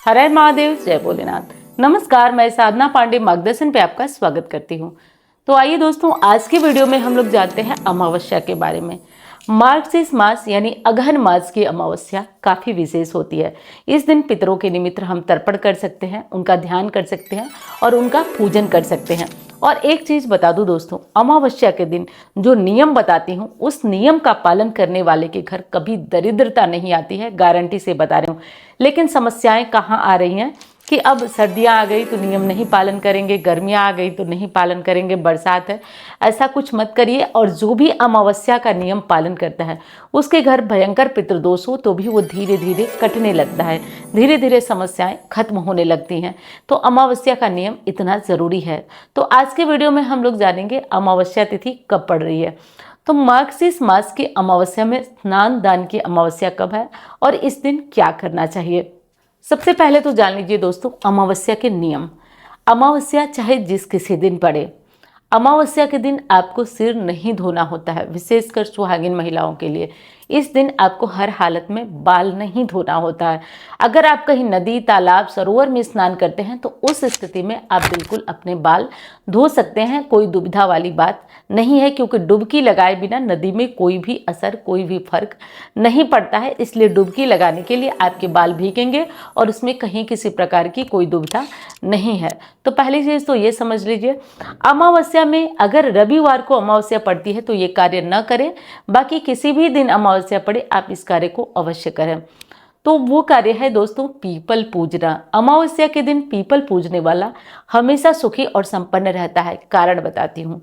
हर हर महादेव, जय भोलेनाथ। नमस्कार, मैं साधना पांडे मार्गदर्शन पे आपका स्वागत करती हूँ। तो आइए दोस्तों, आज की वीडियो में हम लोग जानते हैं अमावस्या के बारे में। मार्गशीर्ष मास यानी अगहन मास की अमावस्या काफ़ी विशेष होती है। इस दिन पितरों के निमित्त हम तर्पण कर सकते हैं, उनका ध्यान कर सकते हैं और उनका पूजन कर सकते हैं। और एक चीज़ बता दूं दोस्तों, अमावस्या के दिन जो नियम बताती हूँ, उस नियम का पालन करने वाले के घर कभी दरिद्रता नहीं आती है, गारंटी से बता रही हूँ। लेकिन समस्याएं कहाँ आ रही हैं कि अब सर्दियां आ गई तो नियम नहीं पालन करेंगे, गर्मियां आ गई तो नहीं पालन करेंगे, बरसात है। ऐसा कुछ मत करिए। और जो भी अमावस्या का नियम पालन करता है उसके घर भयंकर पितृदोष हो तो भी वो धीरे धीरे कटने लगता है, धीरे धीरे समस्याएं खत्म होने लगती हैं। तो अमावस्या का नियम इतना ज़रूरी है। तो आज के वीडियो में हम लोग जानेंगे अमावस्या तिथि कब पड़ रही है। तो मार्गशीर्ष मास की अमावस्या में स्नान दान की अमावस्या कब है और इस दिन क्या करना चाहिए। सबसे पहले तो जान लीजिए दोस्तों अमावस्या के नियम। अमावस्या चाहे जिस किसी दिन पड़े, अमावस्या के दिन आपको सिर नहीं धोना होता है, विशेषकर सुहागिन महिलाओं के लिए। इस दिन आपको हर हालत में बाल नहीं धोना होता है। अगर आप कहीं नदी, तालाब, सरोवर में स्नान करते हैं तो उस स्थिति में आप बिल्कुल अपने बाल धो सकते हैं, कोई दुविधा वाली बात नहीं है, क्योंकि डुबकी लगाए बिना नदी में कोई भी असर, कोई भी फर्क नहीं पड़ता है। इसलिए डुबकी लगाने के लिए आपके बाल भीगेंगे और उसमें कहीं किसी प्रकार की कोई दुविधा नहीं है। तो पहली चीज़ तो ये समझ लीजिए, अमावस्या में अगर रविवार को अमावस्या पड़ती है तो ये कार्य न करें। बाकी किसी भी दिन अमावस्या पड़े आप इस कार्य को अवश्य करें। तो वो कार्य है दोस्तों पीपल पूजना। अमावस्या के दिन पीपल पूजने वाला हमेशा सुखी और संपन्न रहता है। कारण बताती हूँ।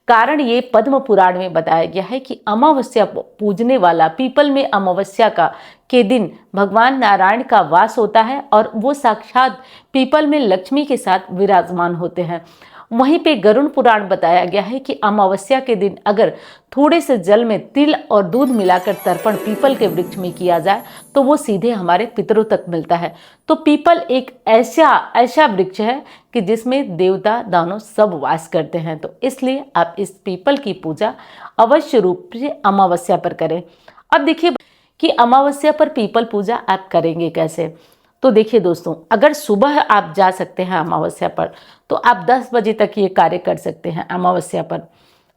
कारण ये पद्म पुराण में बताया गया है कि अमावस्या पूजने वाला, पीपल में अमावस्या का के दिन भगवान नारायण का वास होता है और वो साक्षात पीपल में लक्ष्मी के साथ विराजमान होते हैं। वहीं पे गरुड़ पुराण बताया गया है कि अमावस्या के दिन अगर थोड़े से जल में तिल और दूध मिलाकर तर्पण पीपल के वृक्ष में किया जाए तो वो सीधे हमारे पितरों तक मिलता है। तो पीपल एक ऐसा वृक्ष है कि जिसमें देवता दानव सब वास करते हैं। तो इसलिए आप इस पीपल की पूजा अवश्य रूप से अमावस्या पर करें। अब देखिए कि अमावस्या पर पीपल पूजा आप करेंगे कैसे। तो देखिए दोस्तों, अगर सुबह आप जा सकते हैं अमावस्या पर तो आप 10 बजे तक ये कार्य कर सकते हैं। अमावस्या पर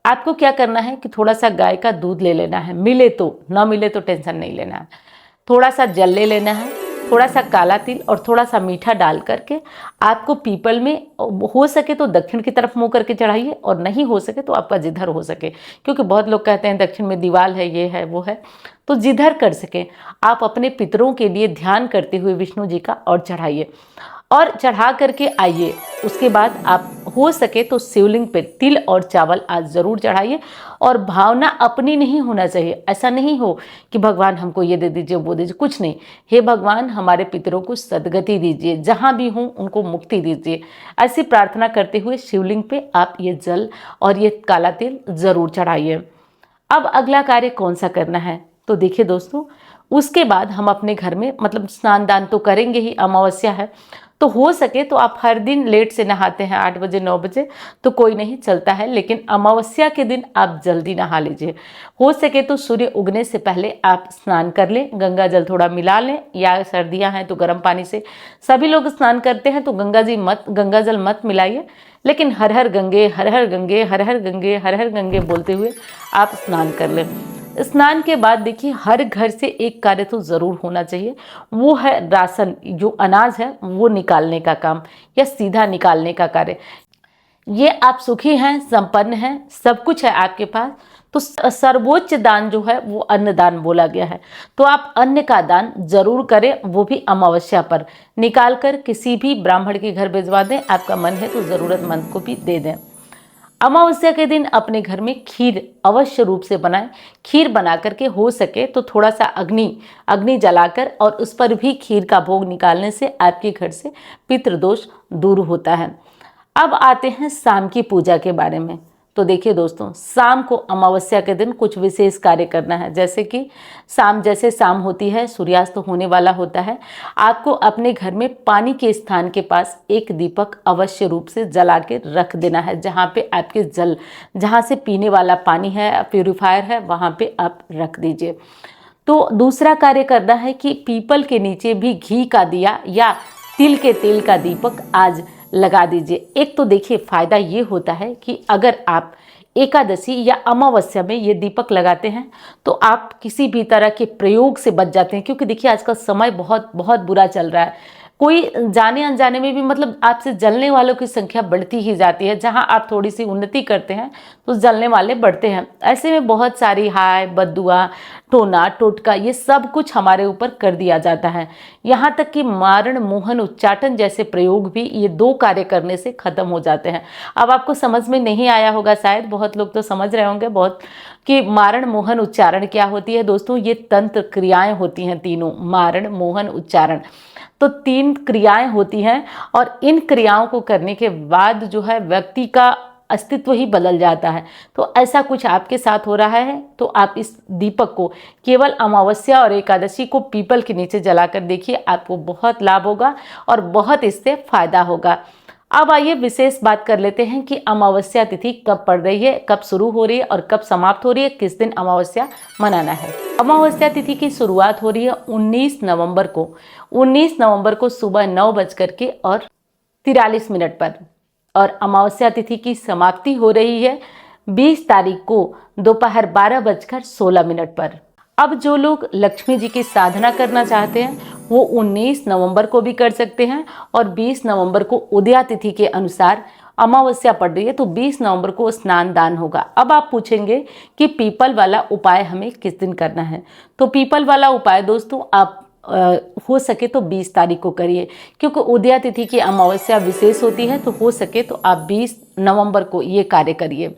आपको क्या करना है कि थोड़ा सा गाय का दूध ले लेना है, मिले तो, ना मिले तो टेंशन नहीं लेना है। थोड़ा सा जल ले लेना है, थोड़ा सा काला तिल और थोड़ा सा मीठा डाल करके आपको पीपल में, हो सके तो दक्षिण की तरफ मुंह करके चढ़ाइए और नहीं हो सके तो आपका जिधर हो सके, क्योंकि बहुत लोग कहते हैं दक्षिण में दीवाल है, ये है, वो है, तो जिधर कर सके आप अपने पितरों के लिए ध्यान करते हुए विष्णु जी का और चढ़ाइए और चढ़ा करके आइए। उसके बाद आप हो सके तो शिवलिंग पे तिल और चावल आज ज़रूर चढ़ाइए। और भावना अपनी नहीं होना चाहिए। ऐसा नहीं हो कि भगवान हमको ये दे दीजिए, वो दीजिए, कुछ नहीं। हे भगवान, हमारे पितरों को सद्गति दीजिए, जहाँ भी हों उनको मुक्ति दीजिए, ऐसी प्रार्थना करते हुए शिवलिंग पे आप ये जल और ये काला तिल ज़रूर चढ़ाइए। अब अगला कार्य कौन सा करना है तो देखिए दोस्तों, उसके बाद हम अपने घर में मतलब स्नान दान तो करेंगे ही, अमावस्या है तो हो सके तो आप हर दिन लेट से नहाते हैं, 8 बजे 9 बजे, तो कोई नहीं चलता है, लेकिन अमावस्या के दिन आप जल्दी नहा लीजिए। हो सके तो सूर्य उगने से पहले आप स्नान कर लें, गंगा जल थोड़ा मिला लें, या सर्दियां हैं तो गर्म पानी से। सभी लोग स्नान करते हैं तो गंगा जल मत मिलाइए, लेकिन हर हर गंगे, हर हर गंगे, हर हर गंगे, हर हर गंगे बोलते हुए आप स्नान कर लें। स्नान के बाद देखिए हर घर से एक कार्य तो ज़रूर होना चाहिए, वो है राशन, जो अनाज है वो निकालने का काम या सीधा निकालने का कार्य। ये आप सुखी हैं, संपन्न हैं, सब कुछ है आपके पास, तो सर्वोच्च दान जो है वो अन्नदान बोला गया है। तो आप अन्न का दान जरूर करें, वो भी अमावस्या पर निकाल कर किसी भी ब्राह्मण के घर भिजवा दें। आपका मन है तो ज़रूरतमंद को भी दे दें। अमावस्या के दिन अपने घर में खीर अवश्य रूप से बनाएं। खीर बना करके हो सके तो थोड़ा सा अग्नि जलाकर और उस पर भी खीर का भोग निकालने से आपके घर से पितृदोष दूर होता है। अब आते हैं शाम की पूजा के बारे में। तो देखिए दोस्तों, शाम को अमावस्या के दिन कुछ विशेष कार्य करना है। जैसे कि जैसे शाम होती है, सूर्यास्त होने वाला होता है, आपको अपने घर में पानी के स्थान के पास एक दीपक अवश्य रूप से जला के रख देना है। जहाँ पे आपके जहाँ से पीने वाला पानी है, प्यूरीफायर है, वहाँ पे आप रख दीजिए। तो दूसरा कार्य करना है कि पीपल के नीचे भी घी का दिया या तिल के तेल का दीपक आज लगा दीजिए। एक तो देखिए फायदा ये होता है कि अगर आप एकादशी या अमावस्या में ये दीपक लगाते हैं तो आप किसी भी तरह के प्रयोग से बच जाते हैं, क्योंकि देखिए आजकल समय बहुत बहुत बुरा चल रहा है। कोई जाने अनजाने में भी मतलब आपसे जलने वालों की संख्या बढ़ती ही जाती है। जहां आप थोड़ी सी उन्नति करते हैं तो जलने वाले बढ़ते हैं। ऐसे में बहुत सारी हाय बद्दुआ टोना टोटका ये सब कुछ हमारे ऊपर कर दिया जाता है। यहाँ तक कि मारण मोहन उच्चाटन जैसे प्रयोग भी ये 2 कार्य करने से खत्म हो जाते हैं। अब आपको समझ में नहीं आया होगा, शायद बहुत लोग तो समझ रहे होंगे बहुत, कि मारण मोहन उच्चारण क्या होती है। दोस्तों ये तंत्र क्रियाएं होती हैं तीनों, मारण मोहन उच्चारण, तो 3 क्रियाएं होती हैं और इन क्रियाओं को करने के बाद जो है व्यक्ति का अस्तित्व ही बदल जाता है। तो ऐसा कुछ आपके साथ हो रहा है तो आप इस दीपक को केवल अमावस्या और एकादशी को पीपल के नीचे जलाकर देखिए, आपको बहुत लाभ होगा और बहुत इससे फायदा होगा। अब आइए विशेष बात कर लेते हैं कि अमावस्या तिथि कब पड़ रही है, कब शुरू हो रही है और कब समाप्त हो रही है, किस दिन अमावस्या मनाना है। अमावस्या तिथि की शुरुआत हो रही है 19 नवंबर को। 19 नवंबर को सुबह 9:43 पर और अमावस्या तिथि की समाप्ति हो रही है 20 तारीख को दोपहर 12:16 पर। अब जो लोग लक्ष्मी जी की साधना करना चाहते हैं वो 19 नवंबर को भी कर सकते हैं और 20 नवंबर को उदया तिथि के अनुसार अमावस्या पड़ रही है तो 20 नवंबर को स्नान दान होगा। अब आप पूछेंगे कि पीपल वाला उपाय हमें किस दिन करना है, तो पीपल वाला उपाय दोस्तों आप हो सके तो 20 तारीख को करिए, क्योंकि उदया तिथि की अमावस्या विशेष होती है। तो हो सके तो आप 20 नवंबर को ये कार्य करिए।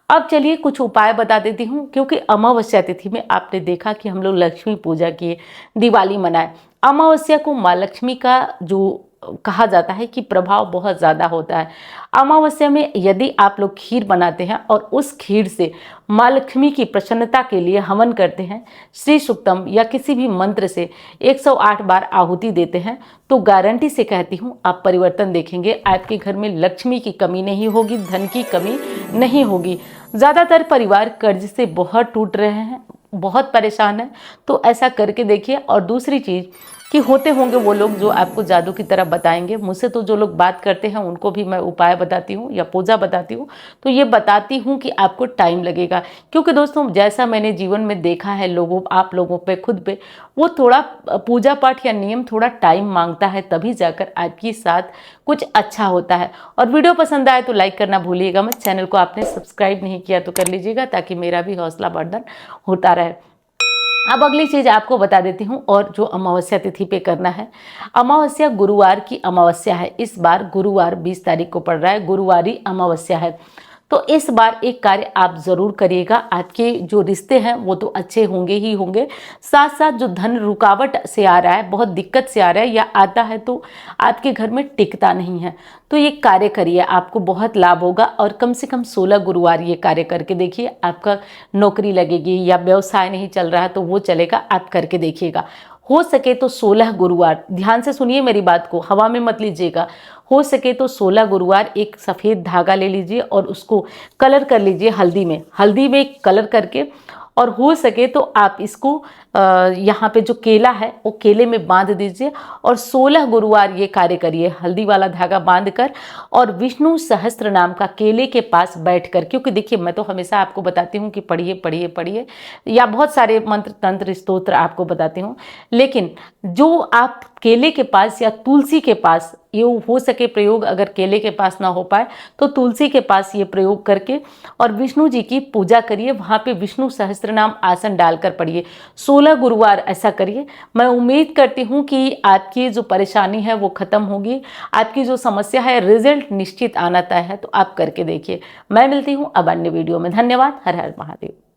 अब चलिए कुछ उपाय बता देती हूँ, क्योंकि अमावस्या तिथि में आपने देखा कि हम लोग लक्ष्मी पूजा किए, दिवाली मनाए। अमावस्या को माँ लक्ष्मी का जो कहा जाता है कि प्रभाव बहुत ज़्यादा होता है। अमावस्या में यदि आप लोग खीर बनाते हैं और उस खीर से माँ लक्ष्मी की प्रसन्नता के लिए हवन करते हैं, श्री सुक्तम या किसी भी मंत्र से 108 बार आहुति देते हैं, तो गारंटी से कहती हूँ आप परिवर्तन देखेंगे। आपके घर में लक्ष्मी की कमी नहीं होगी, धन की कमी नहीं होगी। ज़्यादातर परिवार कर्ज से बहुत टूट रहे हैं, बहुत परेशान है, तो ऐसा करके देखिए। और दूसरी चीज़ कि होते होंगे वो लोग जो आपको जादू की तरह बताएंगे। मुझसे तो जो लोग बात करते हैं उनको भी मैं उपाय बताती हूँ या पूजा बताती हूँ, तो ये बताती हूँ कि आपको टाइम लगेगा, क्योंकि दोस्तों जैसा मैंने जीवन में देखा है लोगों आप लोगों पे खुद पे, वो थोड़ा पूजा पाठ या नियम थोड़ा टाइम मांगता है, तभी जाकर आपके साथ कुछ अच्छा होता है। और वीडियो पसंद आए तो लाइक करना भूलिएगा मत। चैनल को आपने सब्सक्राइब नहीं किया तो कर लीजिएगा, ताकि मेरा भी हौसला वर्धन होता रहे। अब अगली चीज आपको बता देती हूँ, और जो अमावस्या तिथि पे करना है। अमावस्या गुरुवार की अमावस्या है, इस बार गुरुवार 20 तारीख को पड़ रहा है, गुरुवारी अमावस्या है। तो इस बार एक कार्य आप जरूर करिएगा। आपके जो रिश्ते हैं वो तो अच्छे होंगे ही होंगे, साथ साथ जो धन रुकावट से आ रहा है, बहुत दिक्कत से आ रहा है या आता है तो आपके घर में टिकता नहीं है, तो ये कार्य करिए, आपको बहुत लाभ होगा। और कम से कम 16 गुरुवार ये कार्य करके देखिए, आपका नौकरी लगेगी या व्यवसाय नहीं चल रहा है तो वो चलेगा, आप करके देखिएगा। हो सके तो 16 गुरुवार, ध्यान से सुनिए मेरी बात को, हवा में मत लीजिएगा। हो सके तो 16 गुरुवार एक सफ़ेद धागा ले लीजिए और उसको कलर कर लीजिए हल्दी में कलर करके, और हो सके तो आप इसको यहाँ पे जो केला है वो केले में बांध दीजिए और 16 गुरुवार ये कार्य करिए, हल्दी वाला धागा बांधकर और विष्णु सहस्त्र नाम का केले के पास बैठकर। क्योंकि देखिए मैं तो हमेशा आपको बताती हूँ कि पढ़िए पढ़िए पढ़िए, या बहुत सारे मंत्र तंत्र स्तोत्र आपको बताती हूँ, लेकिन जो आप केले के पास या तुलसी के पास ये हो सके प्रयोग, अगर केले के पास ना हो पाए तो तुलसी के पास ये प्रयोग करके और विष्णु जी की पूजा करिए। वहाँ पे विष्णु सहस्त्र नाम आसन डालकर पढ़िए। 16 गुरुवार ऐसा करिए। मैं उम्मीद करती हूँ कि आपकी जो परेशानी है वो खत्म होगी, आपकी जो समस्या है रिजल्ट निश्चित आना तय है, तो आप करके देखिए। मैं मिलती हूँ अब अन्य वीडियो में। धन्यवाद। हर हर महादेव।